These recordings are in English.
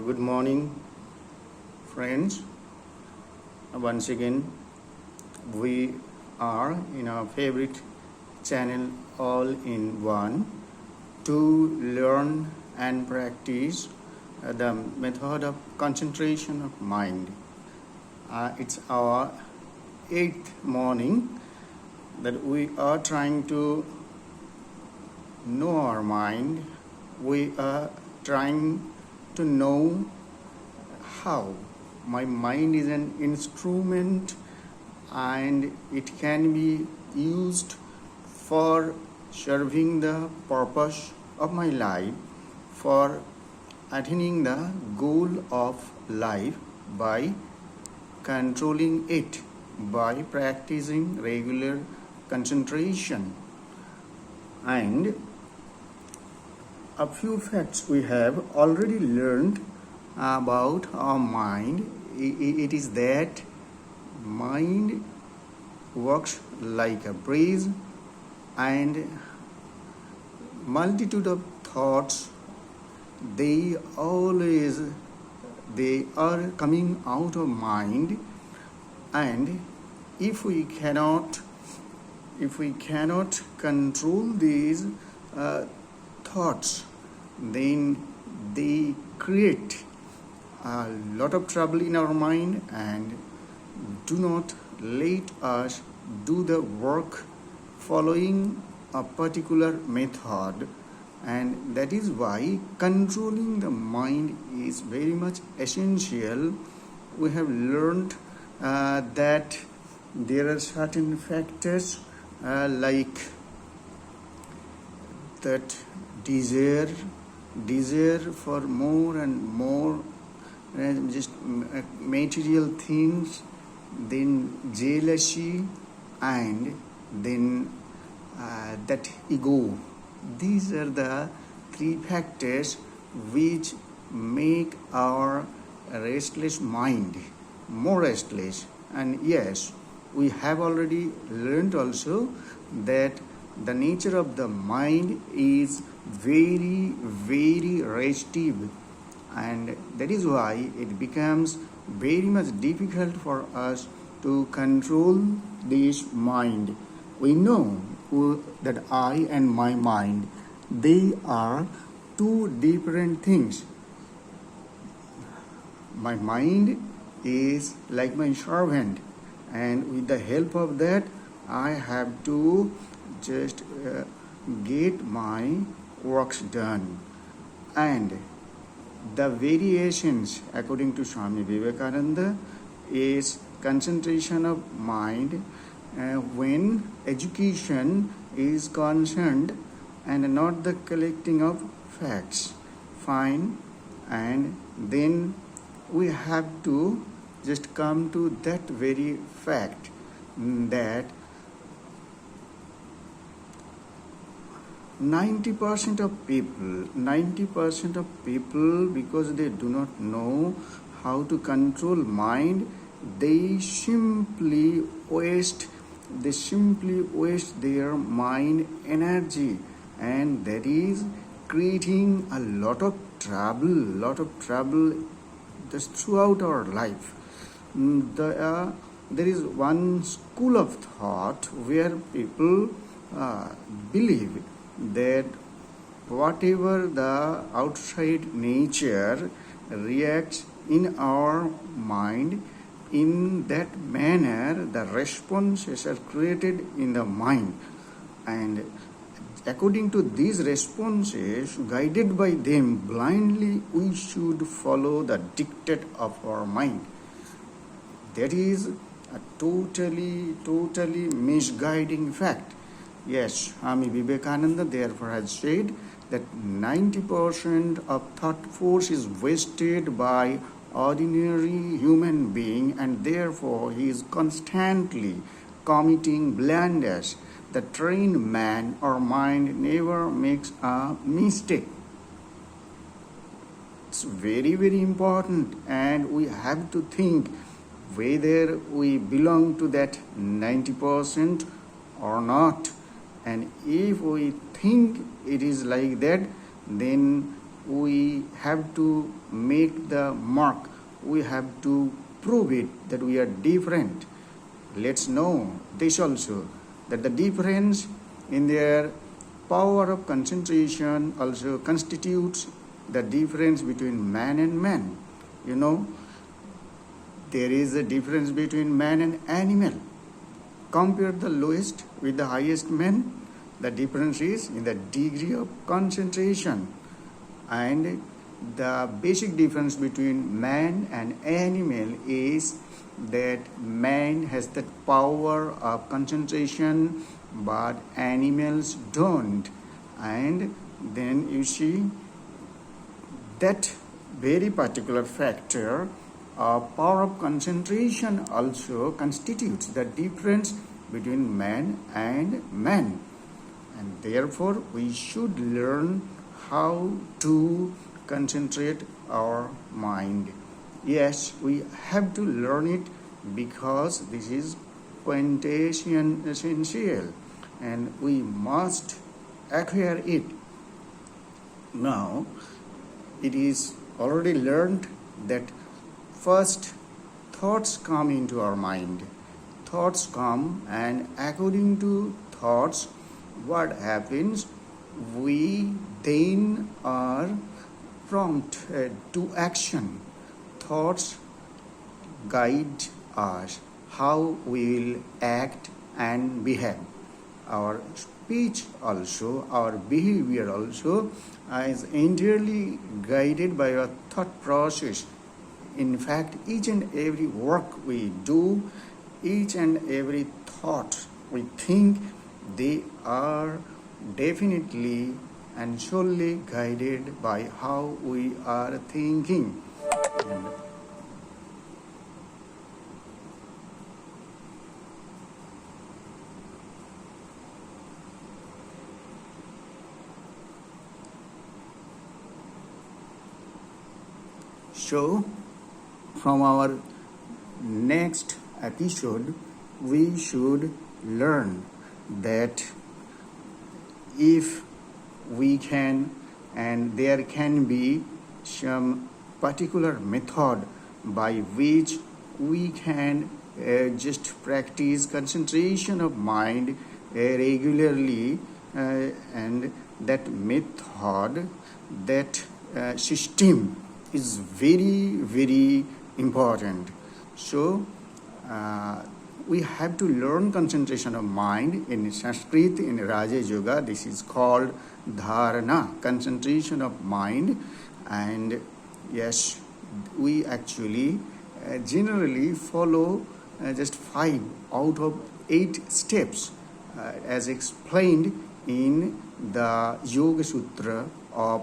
Good morning, friends. Once again, we are in our favorite channel, All in One, to learn and practice the method of concentration of mind. It's our 8th morning that we are trying to know our mind. We are trying to know how my mind is an instrument and it can be used for serving the purpose of my life, for attaining the goal of life by controlling it, by practicing regular concentration. And a few facts we have already learned about our mind. It is that mind works like a breeze, and multitude of thoughts, they are coming out of mind, and if we cannot control these thoughts, then they create a lot of trouble in our mind and do not let us do the work following a particular method. And that is why controlling the mind is very much essential. We have learned that there are certain factors like that desire for more and more just material things, then jealousy, and then that ego. These are the three factors which make our restless mind more restless. And yes, we have already learned also that the nature of the mind is very, very restive, and that is why it becomes very much difficult for us to control this mind. We know that I and my mind, they are two different things. My mind is like my servant, and with the help of that, I have to just get my works done. And the variations, according to Swami Vivekananda, is concentration of mind when education is concerned and not the collecting of facts. Fine. And then we have to just come to that very fact that 90% of people, because they do not know how to control mind, they simply waste their mind energy, and that is creating a lot of trouble just throughout our life. There is one school of thought where people believe that whatever the outside nature reacts in our mind, in that manner the responses are created in the mind, and according to these responses, guided by them blindly, we should follow the dictate of our mind. That is a totally misguiding fact. Yes, Swami Vivekananda therefore has said that 90% of thought force is wasted by ordinary human being, and therefore he is constantly committing blunders. The trained man or mind never makes a mistake. It's very, very important, and we have to think whether we belong to that 90% or not. And if we think it is like that, then we have to make the mark, we have to prove it that we are different. Let's know this also, that the difference in their power of concentration also constitutes the difference between man and man. You know, there is a difference between man and animal. Compare the lowest with the highest man. The difference is in the degree of concentration. And the basic difference between man and animal is that man has the power of concentration, but animals don't. And then you see that very particular factor of power of concentration also constitutes the difference between man and man. And therefore we should learn how to concentrate our mind. Yes, we have to learn it because this is quintessential and we must acquire it. Now, it is already learned that first thoughts come into our mind. Thoughts come, and according to thoughts, what happens? We then are prompted to action. Thoughts guide us how we will act and behave. Our speech also, our behavior also is entirely guided by our thought process. In fact, each and every work we do, each and every thought we think, they are definitely and solely guided by how we are thinking. So, from our next episode, we should learn that if we can, and there can be some particular method by which we can just practice concentration of mind regularly, and that method, that system is very, very important. So we have to learn concentration of mind. In Sanskrit, in Raja Yoga, this is called dharana, concentration of mind. And yes, we actually generally follow just 5 out of 8 steps as explained in the Yoga Sutra of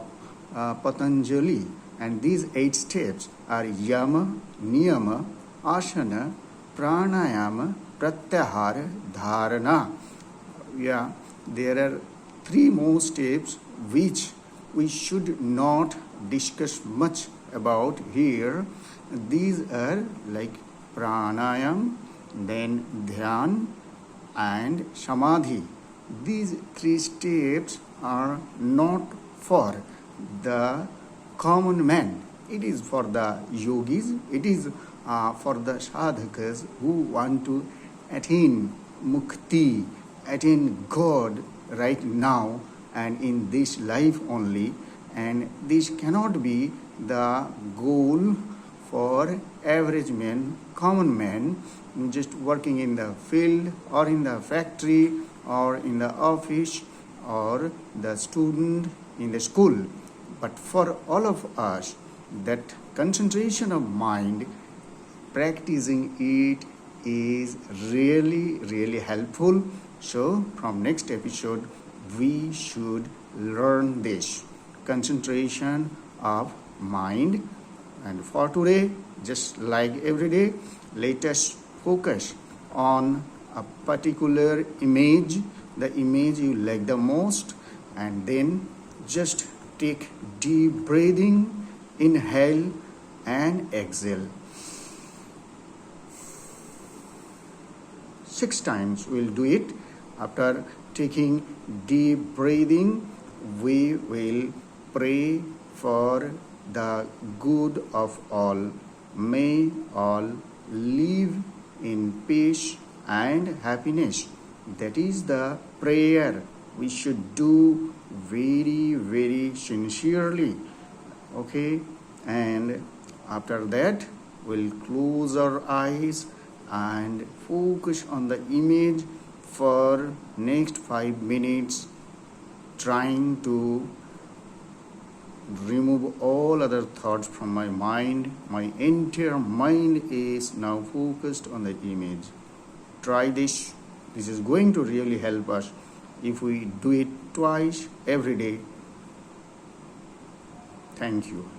Patanjali. And these 8 steps are yama, niyama, asana, pranayama, pratyahara, dharana. Yeah, there are 3 more steps which we should not discuss much about here. These are like pranayam, then dhyan and samadhi. These 3 steps are not for the common man. It is for the yogis, it is for the sadhakas who want to attain mukti, attain God right now and in this life only. And this cannot be the goal for average man, common man, just working in the field or in the factory or in the office or the student in the school. But for all of us, that concentration of mind, practicing it is really, really helpful. So from next episode, we should learn this concentration of mind. And for today, just like every day, let us focus on a particular image, the image you like the most, and then just take deep breathing, inhale and exhale. 6 times we'll do it. After taking deep breathing, we will pray for the good of all. May all live in peace and happiness. That is the prayer we should do very, very sincerely. Okay, and after that, we'll close our eyes and focus on the image for next 5 minutes, trying to remove all other thoughts from my mind. My entire mind is now focused on the image. Try this. This is going to really help us if we do it twice every day. Thank you.